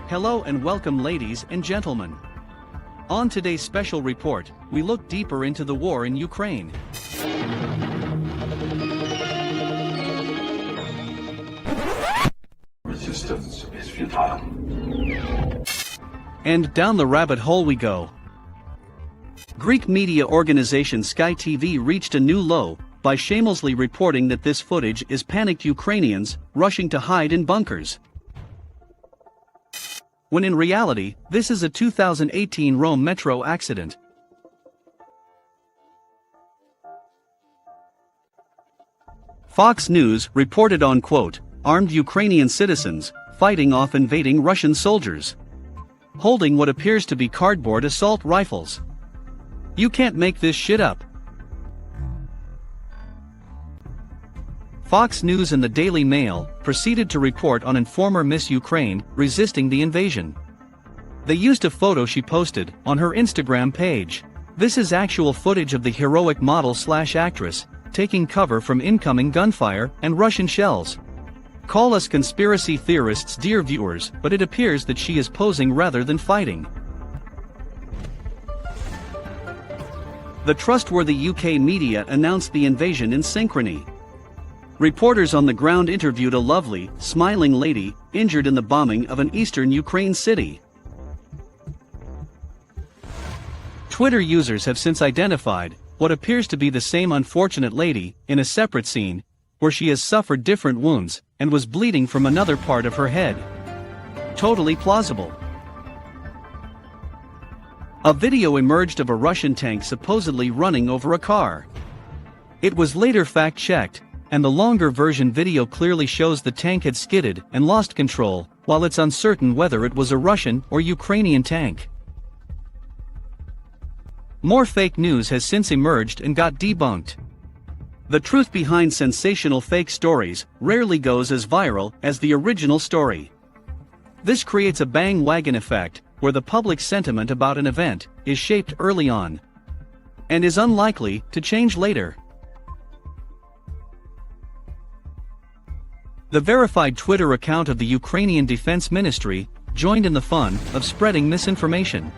Hello and welcome, ladies and gentlemen. On today's special report, we look deeper into the war in Ukraine. Resistance is futile. And down the rabbit hole we go. Greek media organization Sky TV reached a new low by shamelessly reporting that this footage is panicked Ukrainians rushing to hide in bunkers. When in reality, this is a 2018 Rome metro accident. Fox News reported on, quote, armed Ukrainian citizens fighting off invading Russian soldiers, holding what appears to be cardboard assault rifles. You can't make this shit up. Fox News and the Daily Mail proceeded to report on informer Miss Ukraine resisting the invasion. They used a photo she posted on her Instagram page. This is actual footage of the heroic model/actress taking cover from incoming gunfire and Russian shells. Call us conspiracy theorists, dear viewers, but it appears that she is posing rather than fighting. The trustworthy UK media announced the invasion in synchrony. Reporters on the ground interviewed a lovely, smiling lady injured in the bombing of an eastern Ukraine city. Twitter users have since identified what appears to be the same unfortunate lady in a separate scene, where she has suffered different wounds and was bleeding from another part of her head. Totally plausible. A video emerged of a Russian tank supposedly running over a car. It was later fact-checked, and the longer version video clearly shows the tank had skidded and lost control, while it's uncertain whether it was a Russian or Ukrainian tank. More fake news has since emerged and got debunked. The truth behind sensational fake stories rarely goes as viral as the original story. This creates a bandwagon effect, where the public sentiment about an event is shaped early on and is unlikely to change later. The verified Twitter account of the Ukrainian Defense Ministry joined in the fun of spreading misinformation.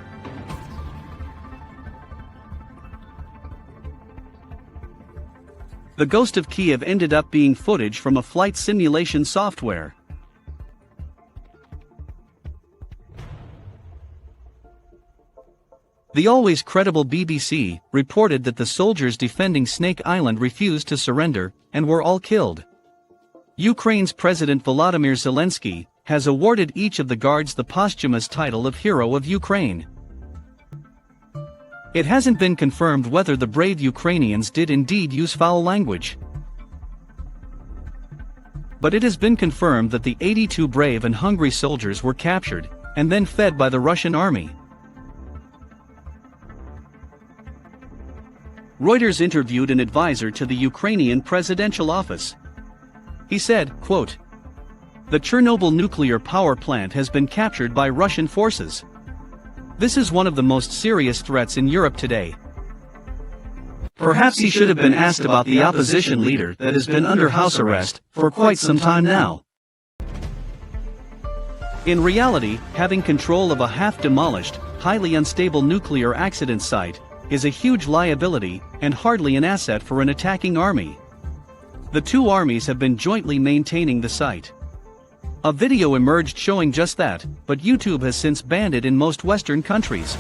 The Ghost of Kiev ended up being footage from a flight simulation software. The always credible BBC reported that the soldiers defending Snake Island refused to surrender and were all killed. Ukraine's President Volodymyr Zelensky has awarded each of the guards the posthumous title of Hero of Ukraine. It hasn't been confirmed whether the brave Ukrainians did indeed use foul language. But it has been confirmed that the 82 brave and hungry soldiers were captured and then fed by the Russian army. Reuters interviewed an advisor to the Ukrainian presidential office. He said, quote, "The Chernobyl nuclear power plant has been captured by Russian forces. This is one of the most serious threats in Europe today." Perhaps he should have been asked about the opposition leader that has been under house arrest for quite some time now. In reality, having control of a half-demolished, highly unstable nuclear accident site is a huge liability and hardly an asset for an attacking army. The two armies have been jointly maintaining the site. A video emerged showing just that, but YouTube has since banned it in most Western countries.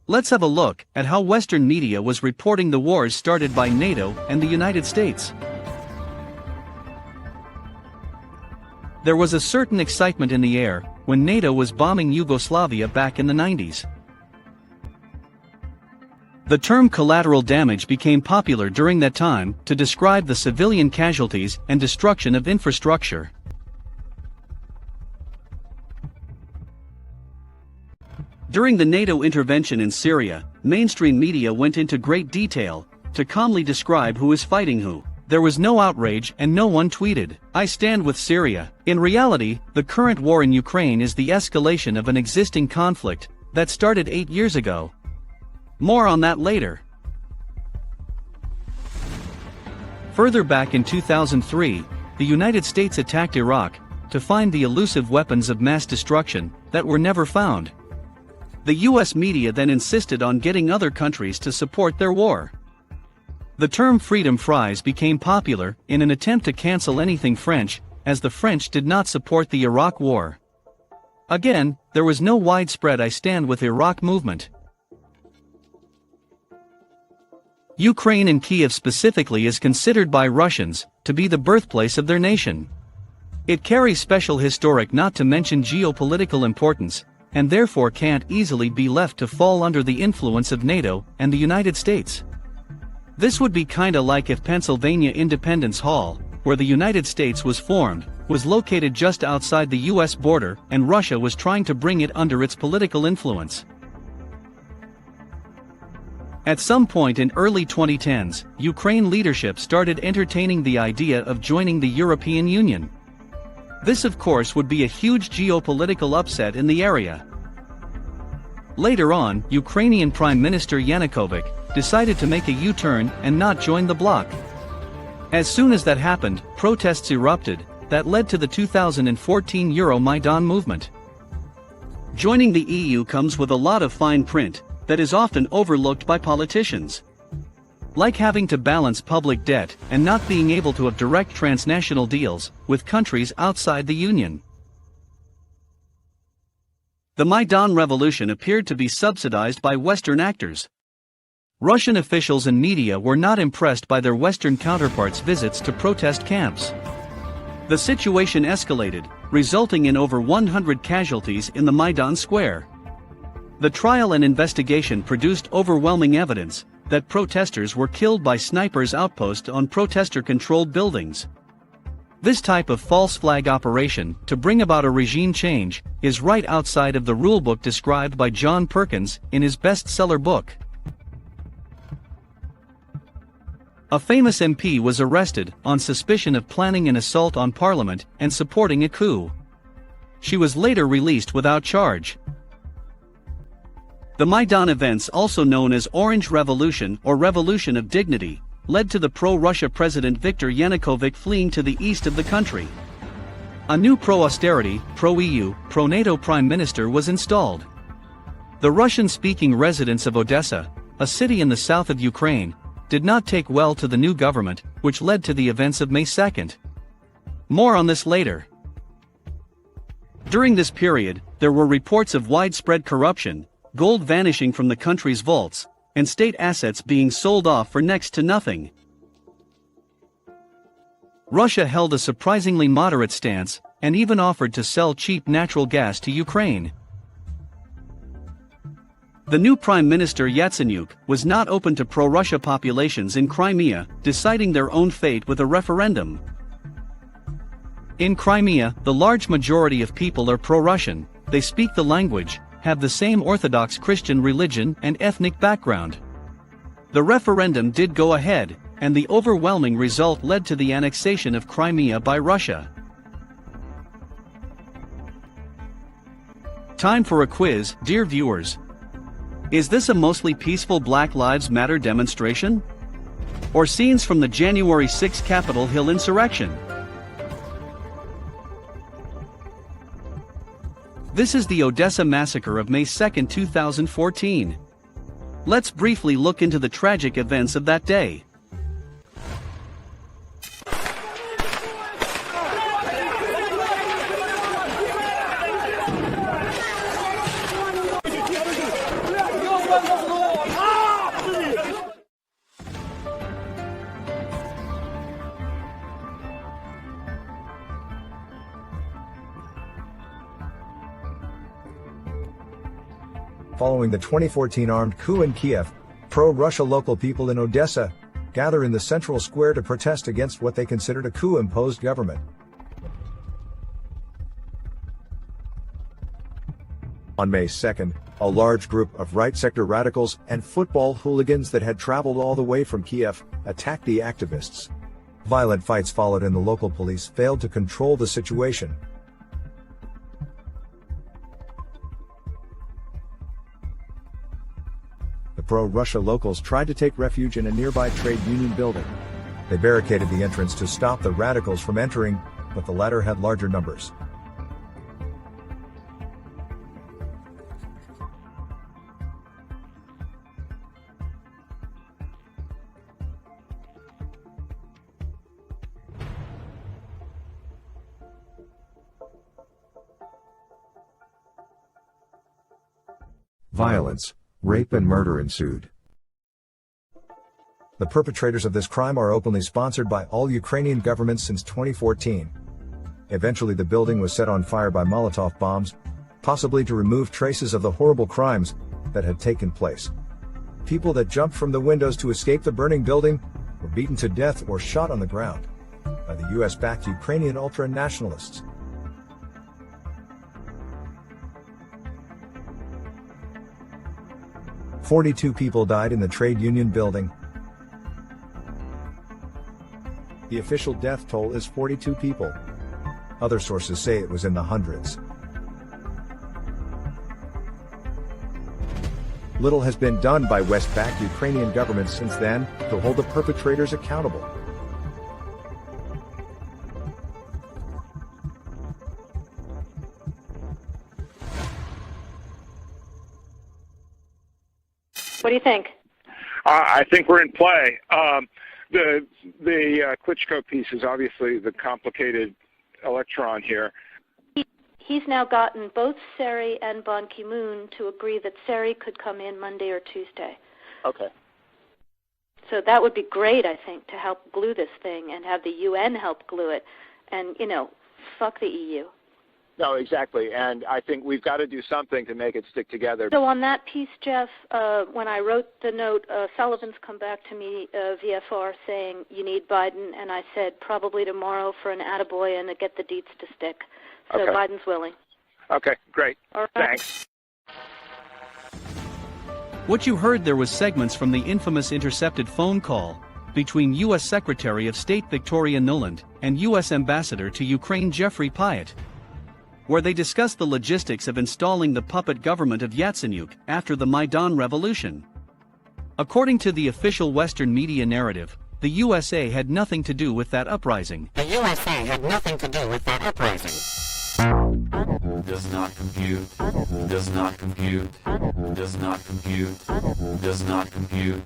Let's have a look at how Western media was reporting the wars started by NATO and the United States. There was a certain excitement in the air when NATO was bombing Yugoslavia back in the 90s. The term collateral damage became popular during that time to describe the civilian casualties and destruction of infrastructure. During the NATO intervention in Syria, mainstream media went into great detail to calmly describe who is fighting who. There was no outrage and no one tweeted, "I stand with Syria." In reality, the current war in Ukraine is the escalation of an existing conflict that started 8 years ago. More on that later. Further back in 2003, the United States attacked Iraq to find the elusive weapons of mass destruction that were never found. The US media then insisted on getting other countries to support their war. The term freedom fries became popular in an attempt to cancel anything French, as the French did not support the Iraq War. Again, there was no widespread I stand with Iraq movement. Ukraine, and Kiev specifically, is considered by Russians to be the birthplace of their nation. It carries special historic, not to mention geopolitical importance, and therefore can't easily be left to fall under the influence of NATO and the United States. This would be kinda like if Pennsylvania Independence Hall, where the United States was formed, was located just outside the US border and Russia was trying to bring it under its political influence. At some point in early 2010s, Ukraine leadership started entertaining the idea of joining the European Union. This of course would be a huge geopolitical upset in the area. Later on, Ukrainian Prime Minister Yanukovych decided to make a U-turn and not join the bloc. As soon as that happened, protests erupted that led to the 2014 Euromaidan movement. Joining the EU comes with a lot of fine print that is often overlooked by politicians. Like having to balance public debt and not being able to have direct transnational deals with countries outside the Union. The Maidan revolution appeared to be subsidized by Western actors. Russian officials and media were not impressed by their Western counterparts' visits to protest camps. The situation escalated, resulting in over 100 casualties in the Maidan Square. The trial and investigation produced overwhelming evidence that protesters were killed by snipers outposts on protester-controlled buildings. This type of false flag operation to bring about a regime change is right outside of the rulebook described by John Perkins in his bestseller book. A famous MP was arrested on suspicion of planning an assault on Parliament and supporting a coup. She was later released without charge. The Maidan events, also known as Orange Revolution or Revolution of Dignity, led to the pro-Russia President Viktor Yanukovych fleeing to the east of the country. A new pro-austerity, pro-EU, pro-NATO prime minister was installed. The Russian-speaking residents of Odessa, a city in the south of Ukraine, did not take well to the new government, which led to the events of May 2nd. More on this later. During this period, there were reports of widespread corruption, gold vanishing from the country's vaults, and state assets being sold off for next to nothing. Russia held a surprisingly moderate stance, and even offered to sell cheap natural gas to Ukraine. The new Prime Minister Yatsenyuk was not open to pro-Russia populations in Crimea deciding their own fate with a referendum. In Crimea, the large majority of people are pro-Russian, they speak the language, have the same Orthodox Christian religion and ethnic background. The referendum did go ahead, and the overwhelming result led to the annexation of Crimea by Russia. Time for a quiz, dear viewers. Is this a mostly peaceful Black Lives Matter demonstration? Or scenes from the January 6 Capitol Hill insurrection? This is the Odessa massacre of May 2, 2014. Let's briefly look into the tragic events of that day. Following the 2014 armed coup in Kiev, pro-Russia local people in Odessa gather in the central square to protest against what they considered a coup-imposed government. On May 2nd, a large group of right-sector radicals and football hooligans that had traveled all the way from Kiev attacked the activists. Violent fights followed and the local police failed to control the situation. The pro-Russia locals tried to take refuge in a nearby trade union building. They barricaded the entrance to stop the radicals from entering, but the latter had larger numbers. Violence, rape and murder ensued. The perpetrators of this crime are openly sponsored by all Ukrainian governments since 2014. Eventually the building was set on fire by Molotov bombs, possibly to remove traces of the horrible crimes that had taken place. People that jumped from the windows to escape the burning building were beaten to death or shot on the ground by the US-backed Ukrainian ultra-nationalists. "42 people died in the trade union building. The official death toll is 42 people. Other sources say it was in the hundreds. Little has been done by West-backed Ukrainian governments since then to hold the perpetrators accountable. What do you think? I think we're in play. The Klitschko piece is obviously the complicated electron here. He's now gotten both Seri and Ban Ki-moon to agree that Seri could come in Monday or Tuesday. Okay. So that would be great, I think, to help glue this thing and have the UN help glue it. And, fuck the EU. No, exactly. And I think we've got to do something to make it stick together. So on that piece, Jeff, when I wrote the note, Sullivan's come back to me, VFR, saying you need Biden, and I said probably tomorrow for an attaboy and to get the deets to stick. So Okay. Biden's willing. Okay, great. All right. Thanks. What you heard there was segments from the infamous intercepted phone call between U.S. Secretary of State Victoria Nuland and U.S. Ambassador to Ukraine Jeffrey Pyatt, where they discussed the logistics of installing the puppet government of Yatsenyuk after the Maidan Revolution. According to the official Western media narrative, the USA had nothing to do with that uprising. The USA had nothing to do with that uprising. Does not compute. Does not compute. Does not compute. Does not compute.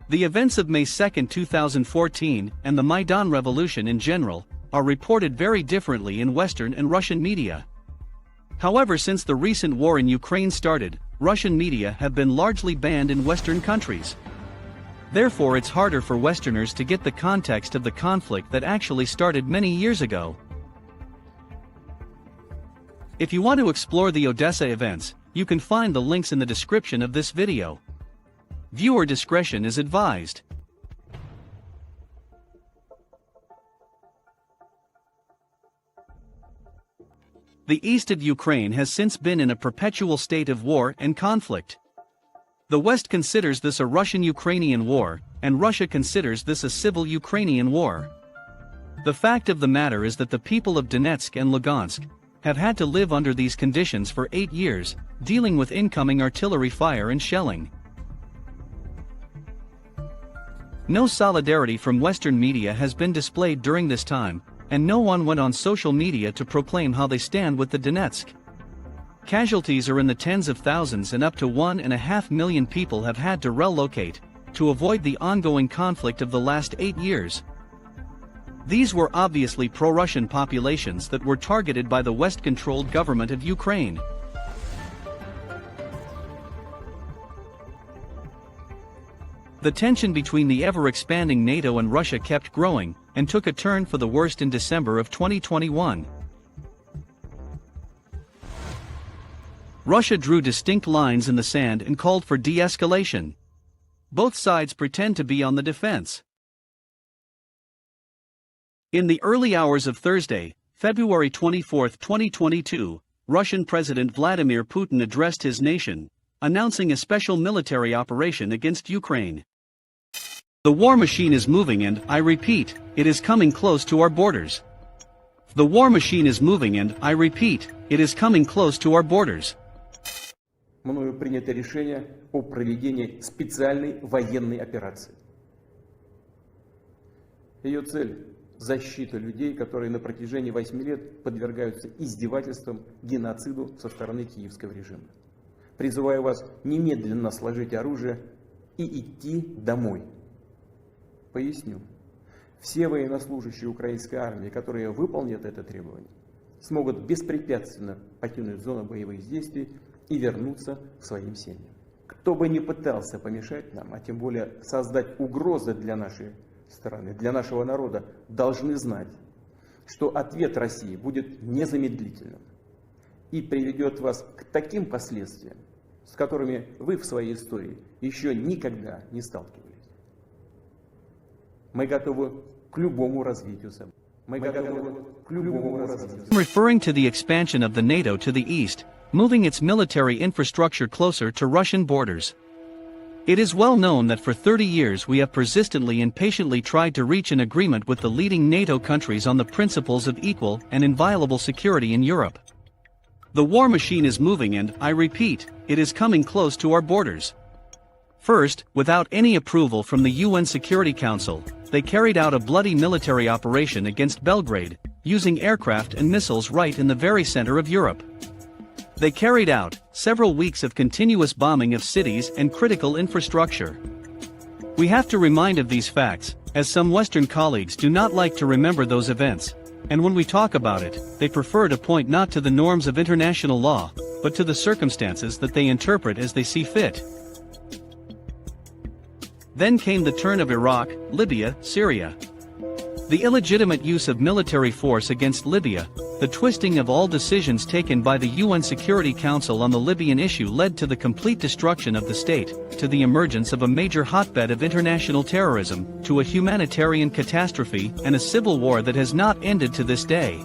The events of May 2, 2014, and the Maidan Revolution in general, are reported very differently in Western and Russian media. However, since the recent war in Ukraine started, Russian media have been largely banned in Western countries. Therefore, it's harder for Westerners to get the context of the conflict that actually started many years ago. If you want to explore the Odessa events, you can find the links in the description of this video. Viewer discretion is advised. The east of Ukraine has since been in a perpetual state of war and conflict. The West considers this a Russian-Ukrainian war, and Russia considers this a civil Ukrainian war. The fact of the matter is that the people of Donetsk and Lugansk have had to live under these conditions for 8 years, dealing with incoming artillery fire and shelling. No solidarity from Western media has been displayed during this time, and no one went on social media to proclaim how they stand with the Donetsk. Casualties are in the tens of thousands, and up to 1.5 million people have had to relocate to avoid the ongoing conflict of the last 8 years. These were obviously pro-Russian populations that were targeted by the West-controlled government of Ukraine. The tension between the ever-expanding NATO and Russia kept growing, and took a turn for the worst in December of 2021. Russia drew distinct lines in the sand and called for de-escalation. Both sides pretend to be on the defense. In the early hours of Thursday, February 24, 2022, Russian President Vladimir Putin addressed his nation, announcing a special military operation against Ukraine. The war machine is moving, and, I repeat, it is coming close to our borders. The war machine is moving, and, I repeat, it is coming close to our borders. мною принято решение о проведении специальной военной операции. Ее цель – защита людей, которые на протяжении 8 лет подвергаются издевательствам, геноциду со стороны киевского режима. Призываю вас немедленно сложить оружие и идти домой. Поясню. Все военнослужащие украинской армии, которые выполнят это требование, смогут беспрепятственно покинуть зону боевых действий и вернуться к своим семьям. Кто бы ни пытался помешать нам, а тем более создать угрозы для нашей страны, для нашего народа, должны знать, что ответ России будет незамедлительным и приведет вас к таким последствиям, с которыми вы в своей истории еще никогда не сталкивались. Мы готовы к любому развитию событий. Мы готовы к любому развитию. Referring to the expansion of the NATO to the east, moving its military infrastructure closer to Russian borders. It is well known that for 30 years we have persistently and patiently tried to reach an agreement with the leading NATO countries on the principles of equal and inviolable security in Europe. The war machine is moving and, I repeat, it is coming close to our borders. First, without any approval from the UN Security Council, they carried out a bloody military operation against Belgrade, using aircraft and missiles right in the very center of Europe. They carried out several weeks of continuous bombing of cities and critical infrastructure. We have to remind of these facts, as some Western colleagues do not like to remember those events, and when we talk about it, they prefer to point not to the norms of international law, but to the circumstances that they interpret as they see fit. Then came the turn of Iraq, Libya, Syria. The illegitimate use of military force against Libya, the twisting of all decisions taken by the UN Security Council on the Libyan issue led to the complete destruction of the state, to the emergence of a major hotbed of international terrorism, to a humanitarian catastrophe and a civil war that has not ended to this day.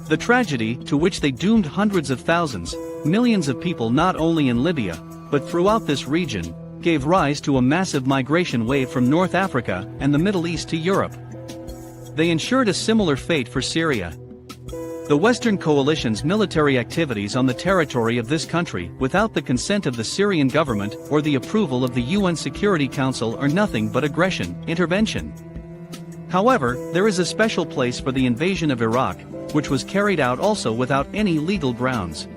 The tragedy, to which they doomed hundreds of thousands, millions of people not only in Libya, but throughout this region, gave rise to a massive migration wave from North Africa and the Middle East to Europe. They ensured a similar fate for Syria. The Western coalition's military activities on the territory of this country, without the consent of the Syrian government or the approval of the UN Security Council, are nothing but aggression, intervention. However, there is a special place for the invasion of Iraq, which was carried out also without any legal grounds.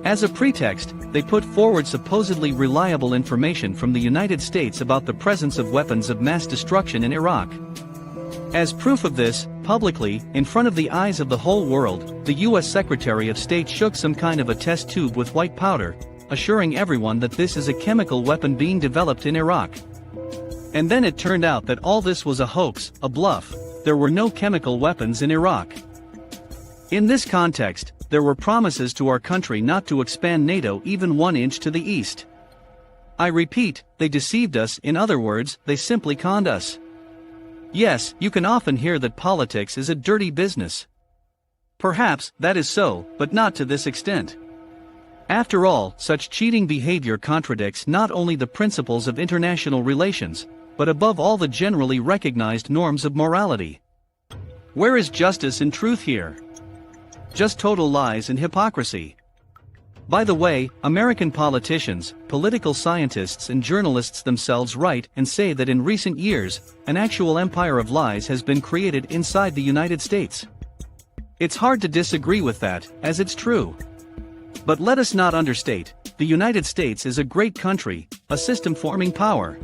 As a pretext, they put forward supposedly reliable information from the United States about the presence of weapons of mass destruction in Iraq. As proof of this, publicly, in front of the eyes of the whole world, the U.S. Secretary of State shook some kind of a test tube with white powder, assuring everyone that this is a chemical weapon being developed in Iraq. And then it turned out that all this was a hoax, a bluff. There were no chemical weapons in Iraq. In this context, there were promises to our country not to expand NATO even 1 inch to the east. I repeat, they deceived us. In other words, they simply conned us. Yes, you can often hear that politics is a dirty business. Perhaps that is so, but not to this extent. After all, such cheating behavior contradicts not only the principles of international relations, but above all the generally recognized norms of morality. Where is justice and truth here? Just total lies and hypocrisy. By the way, American politicians, political scientists and journalists themselves write and say that in recent years, an actual empire of lies has been created inside the United States. It's hard to disagree with that, as it's true. But let us not understate, the United States is a great country, a system-forming power.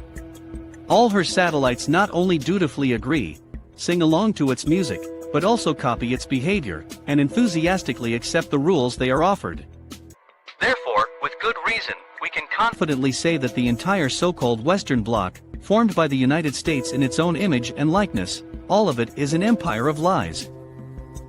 All her satellites not only dutifully agree, sing along to its music, but also copy its behavior, and enthusiastically accept the rules they are offered. Therefore, with good reason, we can confidently say that the entire so-called Western Bloc, formed by the United States in its own image and likeness, all of it is an empire of lies.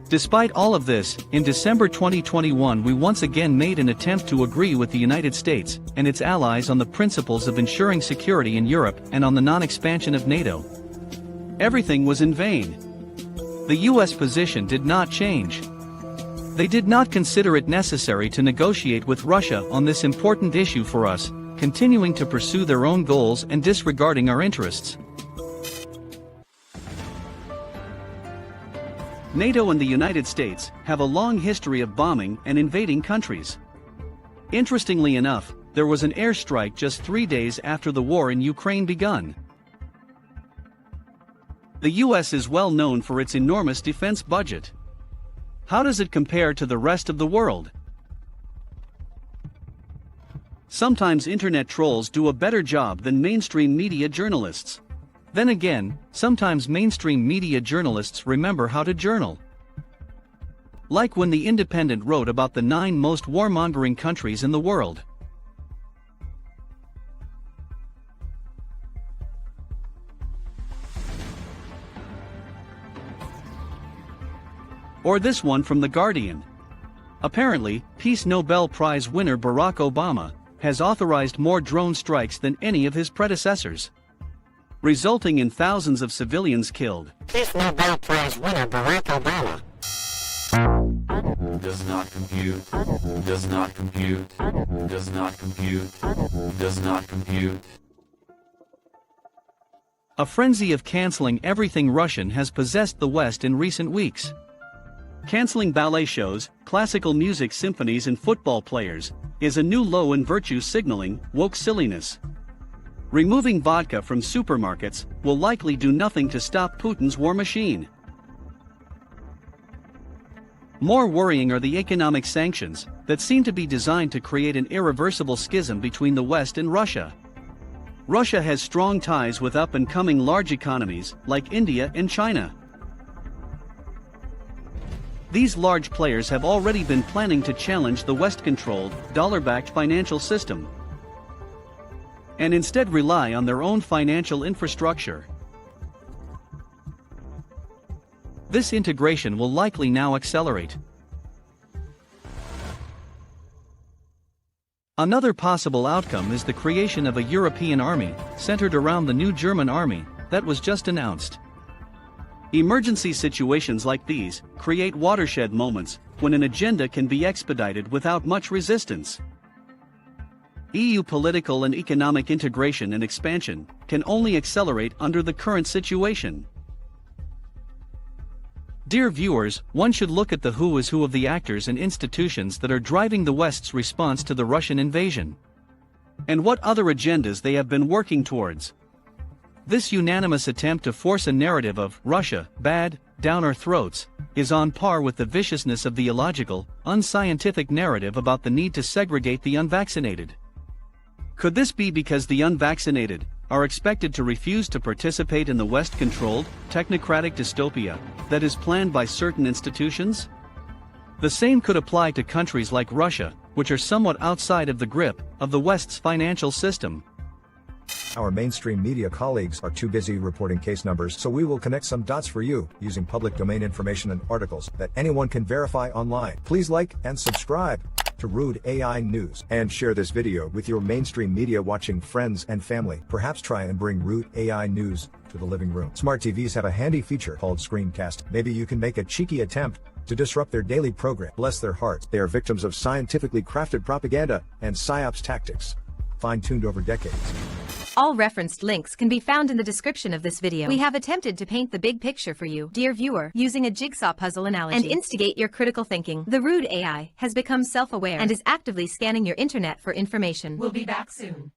Despite all of this, in December 2021 we once again made an attempt to agree with the United States and its allies on the principles of ensuring security in Europe and on the non-expansion of NATO. Everything was in vain. The US position did not change. They did not consider it necessary to negotiate with Russia on this important issue for us, continuing to pursue their own goals and disregarding our interests. NATO and the United States have a long history of bombing and invading countries. Interestingly enough, there was an airstrike just 3 days after the war in Ukraine begun. The US is well known for its enormous defense budget. How does it compare to the rest of the world? Sometimes internet trolls do a better job than mainstream media journalists. Then again, sometimes mainstream media journalists remember how to journal. Like when The Independent wrote about the 9 most warmongering countries in the world. Or this one from The Guardian. Apparently, Peace Nobel Prize winner Barack Obama has authorized more drone strikes than any of his predecessors, resulting in thousands of civilians killed. Peace Nobel Prize winner Barack Obama. Does not compute. Does not compute. Does not compute. Does not compute. A frenzy of canceling everything Russian has possessed the West in recent weeks. Canceling ballet shows, classical music symphonies and football players is a new low in virtue signaling woke silliness. Removing vodka from supermarkets will likely do nothing to stop Putin's war machine. More worrying are the economic sanctions that seem to be designed to create an irreversible schism between the West and Russia. Russia has strong ties with up-and-coming large economies like India and China. These large players have already been planning to challenge the West-controlled, dollar-backed financial system, and instead rely on their own financial infrastructure. This integration will likely now accelerate. Another possible outcome is the creation of a European army, centered around the new German army, that was just announced. Emergency situations like these create watershed moments when an agenda can be expedited without much resistance. EU political and economic integration and expansion can only accelerate under the current situation. Dear viewers, one should look at the who is who of the actors and institutions that are driving the West's response to the Russian invasion, and what other agendas they have been working towards. This unanimous attempt to force a narrative of Russia, bad, down our throats, is on par with the viciousness of the illogical, unscientific narrative about the need to segregate the unvaccinated. Could this be because the unvaccinated are expected to refuse to participate in the West-controlled, technocratic dystopia that is planned by certain institutions? The same could apply to countries like Russia, which are somewhat outside of the grip of the West's financial system. Our mainstream media colleagues are too busy reporting case numbers, so we will connect some dots for you, using public domain information and articles that anyone can verify online. Please like and subscribe to Rude AI News, and share this video with your mainstream media watching friends and family. Perhaps try and bring Rude AI News to the living room. Smart TVs have a handy feature called Screencast. Maybe you can make a cheeky attempt to disrupt their daily program. Bless their hearts, they are victims of scientifically crafted propaganda and psyops tactics, fine-tuned over decades. All referenced links can be found in the description of this video. We have attempted to paint the big picture for you, dear viewer, using a jigsaw puzzle analogy, and instigate your critical thinking. The Rude AI has become self-aware and is actively scanning your internet for information. We'll be back soon.